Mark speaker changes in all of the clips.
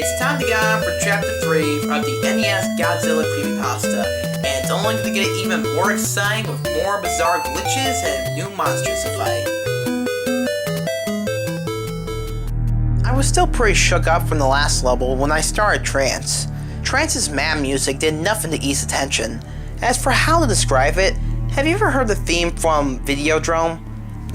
Speaker 1: It's time to get on for Chapter 3 of the NES Godzilla Creepypasta, and it's only going to get even more exciting with more bizarre glitches and new monsters to fight. I was still pretty shook up from the last level when I started Trance. Trance's mad music did nothing to ease the tension. As for how to describe it, have you ever heard the theme from Videodrome?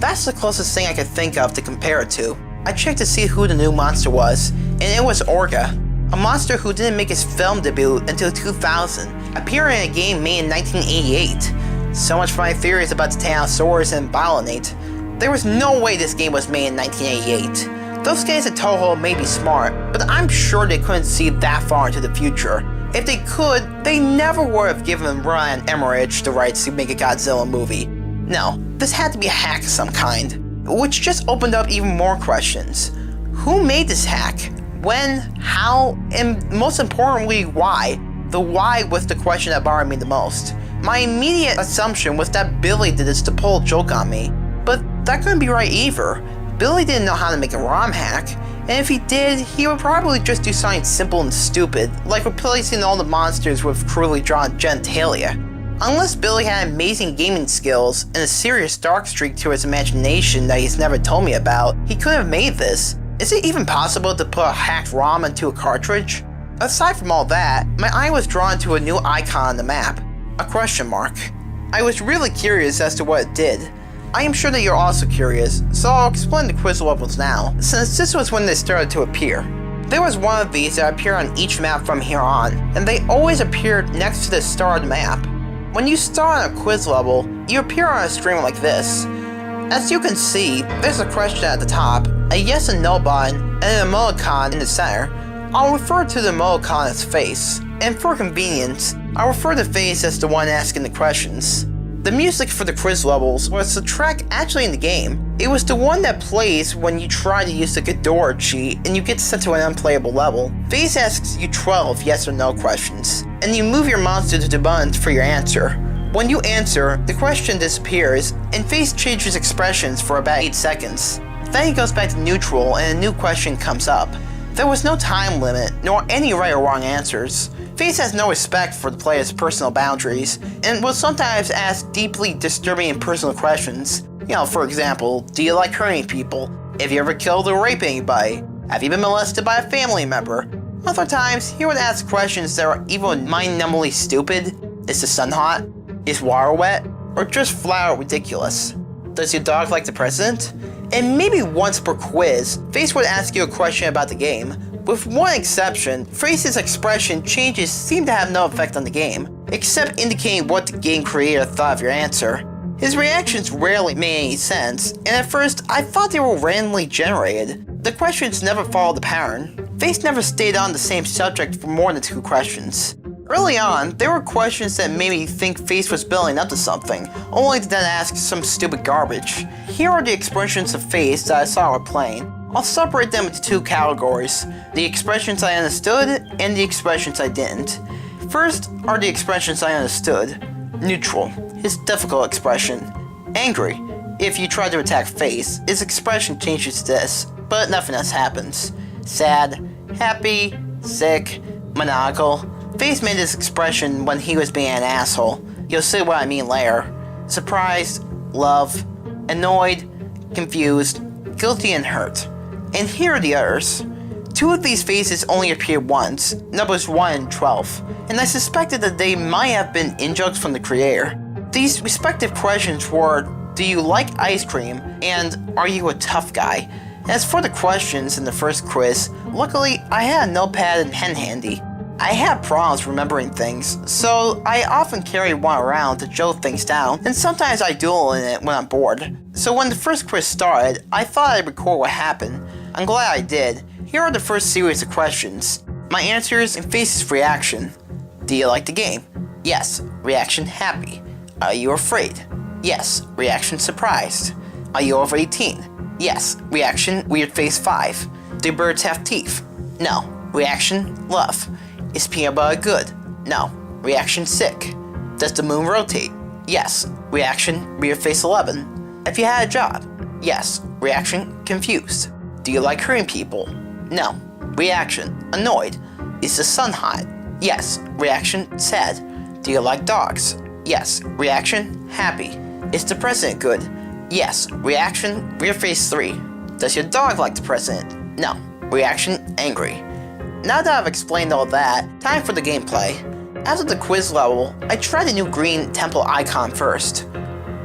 Speaker 1: That's the closest thing I could think of to compare it to. I checked to see who the new monster was, and it was Orga, a monster who didn't make his film debut until 2000, appearing in a game made in 1988. So much for my theories about the Titanosaurus and Balonate. There was no way this game was made in 1988. Those guys at Toho may be smart, but I'm sure they couldn't see that far into the future. If they could, they never would have given Roland Emmerich the rights to make a Godzilla movie. No, this had to be a hack of some kind. Which just opened up even more questions. Who made this hack? When? How? And most importantly, why? The why was the question that bothered me the most. My immediate assumption was that Billy did this to pull a joke on me. But that couldn't be right either. Billy didn't know how to make a ROM hack, and if he did, he would probably just do something simple and stupid, like replacing all the monsters with crudely drawn genitalia. Unless Billy had amazing gaming skills and a serious dark streak to his imagination that he's never told me about, he could have made this. Is it even possible to put a hacked ROM into a cartridge? Aside from all that, my eye was drawn to a new icon on the map, a question mark. I was really curious as to what it did. I am sure that you're also curious, so I'll explain the quiz levels now, since this was when they started to appear. There was one of these that appear on each map from here on, and they always appeared next to the star of the map. When you start on a quiz level, you appear on a screen like this. As you can see, there's a question at the top, a yes and no button, and an emoticon in the center. I'll refer to the emoticon as face, and for convenience, I'll refer to face as the one asking the questions. The music for the quiz levels was the track actually in the game. It was the one that plays when you try to use the Ghidorah cheat and you get sent to an unplayable level. Face asks you 12 yes or no questions, and you move your monster to the buttons for your answer. When you answer, the question disappears, and Face changes expressions for about 8 seconds. Then he goes back to neutral and a new question comes up. There was no time limit, nor any right or wrong answers. Face has no respect for the player's personal boundaries, and will sometimes ask deeply disturbing and personal questions. For example, do you like hurting people? Have you ever killed or raped anybody? Have you been molested by a family member? Other times, he would ask questions that are either mind-numbingly stupid, is the sun hot, is water wet, or just flat out ridiculous. Does your dog like the president? And maybe once per quiz, Face would ask you a question about the game. With one exception, Face's expression changes seem to have no effect on the game, except indicating what the game creator thought of your answer. His reactions rarely made any sense, and at first I thought they were randomly generated. The questions never followed the pattern. Face never stayed on the same subject for more than 2 questions. Early on, there were questions that made me think Face was building up to something, only to then ask some stupid garbage. Here are the expressions of Face that I saw while playing. I'll separate them into 2 categories, the expressions I understood and the expressions I didn't. First are the expressions I understood. Neutral, his difficult expression. Angry, if you try to attack Face, his expression changes to this, but nothing else happens. Sad, happy, sick, maniacal. Face made this expression when he was being an asshole. You'll see what I mean later. Surprised, love, annoyed, confused, guilty and hurt. And here are the others. 2 of these faces only appeared once, numbers 1 and 12, and I suspected that they might have been in-jokes from the creator. These respective questions were, do you like ice cream, and are you a tough guy? As for the questions in the first quiz, luckily I had a notepad and pen handy. I had problems remembering things, so I often carried one around to jot things down, and sometimes I doodle in it when I'm bored. So when the first quiz started, I thought I'd record what happened. I'm glad I did. Here are the first series of questions. My answers and Face's reaction. Do you like the game? Yes. Reaction happy. Are you afraid? Yes. Reaction surprised. Are you over 18? Yes. Reaction weird face 5. Do birds have teeth? No. Reaction love. Is peanut butter good? No. Reaction sick. Does the moon rotate? Yes. Reaction weird face 11. Have you had a job? Yes. Reaction confused. Do you like hurting people? No. Reaction, annoyed. Is the sun hot? Yes. Reaction, sad. Do you like dogs? Yes. Reaction, happy. Is the president good? Yes. Reaction, weird face 3. Does your dog like the president? No. Reaction, angry. Now that I've explained all that, time for the gameplay. After the quiz level, I tried the new green temple icon first.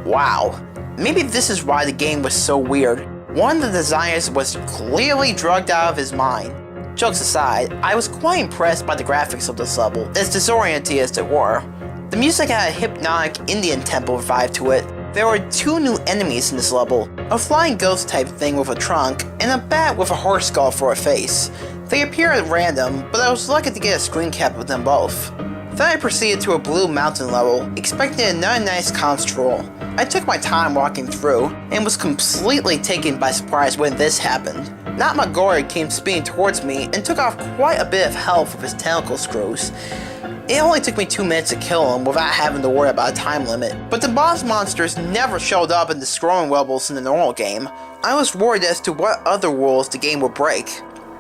Speaker 1: Wow. Maybe this is why the game was so weird. One of the designers was clearly drugged out of his mind. Jokes aside, I was quite impressed by the graphics of this level, as disorienting as they were. The music had a hypnotic Indian temple vibe to it. There were 2 new enemies in this level, a flying ghost type thing with a trunk, and a bat with a horse skull for a face. They appear at random, but I was lucky to get a screen cap of them both. Then I proceeded to a blue mountain level, expecting another nice const roll. I took my time walking through, and was completely taken by surprise when this happened. Not Macabre came speeding towards me and took off quite a bit of health with his tentacle screws. It only took me 2 minutes to kill him without having to worry about a time limit, but the boss monsters never showed up in the scrolling levels in the normal game. I was worried as to what other rules the game would break.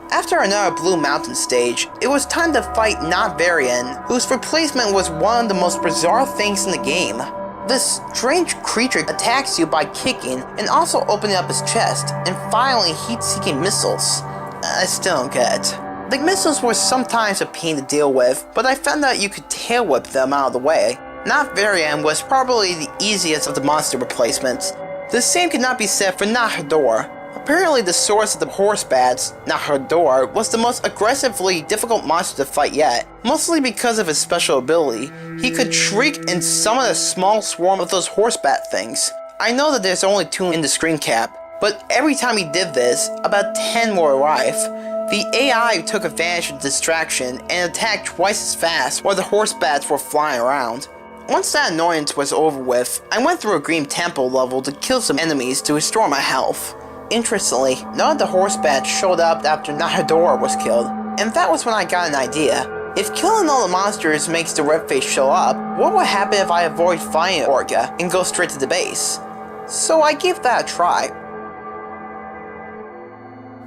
Speaker 1: After another Blue Mountain stage, it was time to fight Not Varian, whose replacement was one of the most bizarre things in the game. This strange creature attacks you by kicking and also opening up his chest and firing heat-seeking missiles. I still don't get it. The missiles were sometimes a pain to deal with, but I found out you could tail whip them out of the way. Not Varian was probably the easiest of the monster replacements. The same could not be said for Nahador. Apparently the source of the horse bats, Nahador, was the most aggressively difficult monster to fight yet, mostly because of his special ability. He could shriek and summon a small swarm of those horse bat things. I know that there's only 2 in the screen cap, but every time he did this, about 10 more arrive. The AI took advantage of the distraction and attacked twice as fast while the horse bats were flying around. Once that annoyance was over with, I went through a green temple level to kill some enemies to restore my health. Interestingly, none of the horse bats showed up after Nahador was killed, and that was when I got an idea. If killing all the monsters makes the red face show up, what would happen if I avoid fighting Orga and go straight to the base? So I gave that a try.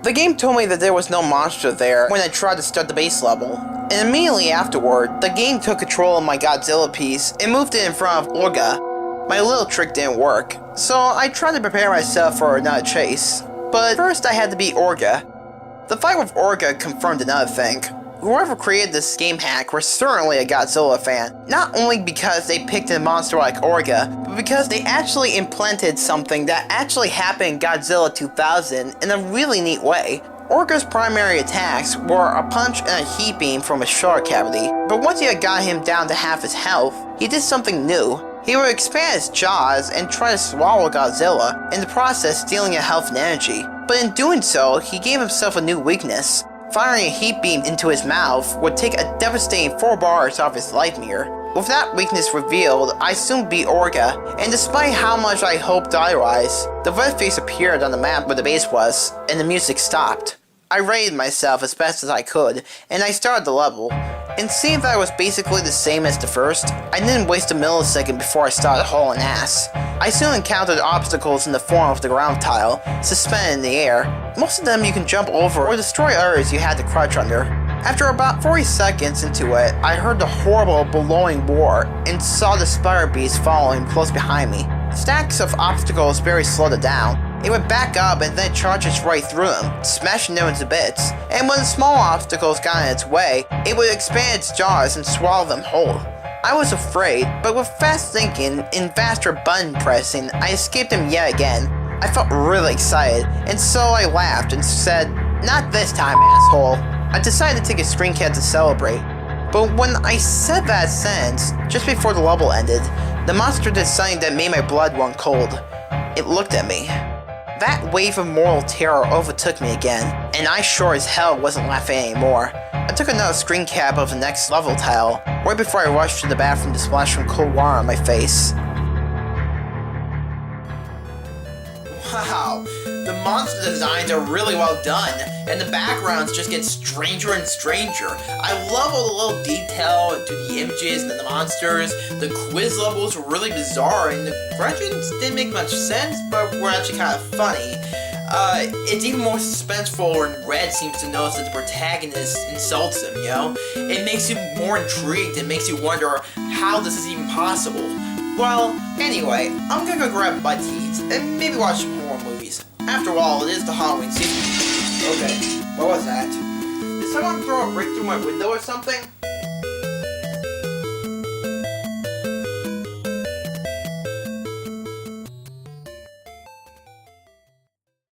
Speaker 1: The game told me that there was no monster there when I tried to start the base level, and immediately afterward, the game took control of my Godzilla piece and moved it in front of Orga. My little trick didn't work, so I tried to prepare myself for another chase. But first I had to beat Orga. The fight with Orga confirmed another thing. Whoever created this game hack was certainly a Godzilla fan, not only because they picked a monster like Orga, but because they actually implanted something that actually happened in Godzilla 2000 in a really neat way. Orga's primary attacks were a punch and a heat beam from his shoulder cavity, but once you had got him down to half his health, he did something new. He would expand his jaws and try to swallow Godzilla, in the process stealing your health and energy. But in doing so, he gave himself a new weakness. Firing a heat beam into his mouth would take a devastating 4 bars off his life meter. With that weakness revealed, I soon beat Orga, and despite how much I hoped otherwise, the red face appeared on the map where the base was, and the music stopped. I rated myself as best as I could, and I started the level. And seeing that it was basically the same as the first, I didn't waste a millisecond before I started hauling ass. I soon encountered obstacles in the form of the ground tile, suspended in the air. Most of them you can jump over or destroy others you had to crouch under. After about 40 seconds into it, I heard the horrible bellowing roar and saw the spider beast following close behind me. Stacks of obstacles very slowed it down. It would back up and then charges right through them, smashing them into bits. And when the small obstacles got in its way, it would expand its jaws and swallow them whole. I was afraid, but with fast thinking and faster button pressing, I escaped him yet again. I felt really excited, and so I laughed and said, "Not this time, asshole." I decided to take a screen cap to celebrate. But when I said that sentence, just before the level ended, the monster did something that made my blood run cold. It looked at me. That wave of moral terror overtook me again, and I sure as hell wasn't laughing anymore. I took another screen cap of the next level tile, right before I rushed to the bathroom to splash some cold water on my face. Wow, the monster designs are really well done, and the backgrounds just get stranger and stranger. I love all the little detail to the images and the monsters. The quiz levels were really bizarre, and the questions didn't make much sense, but were actually kind of funny. It's even more suspenseful when Red seems to notice that the protagonist insults him, you know? It makes you more intrigued, it makes you wonder how this is even possible. Well, anyway, I'm gonna go grab a bite to eat, and maybe watch some horror movies. After all, it is the Halloween season. Okay, what was that? Did someone throw a brick through my window or something?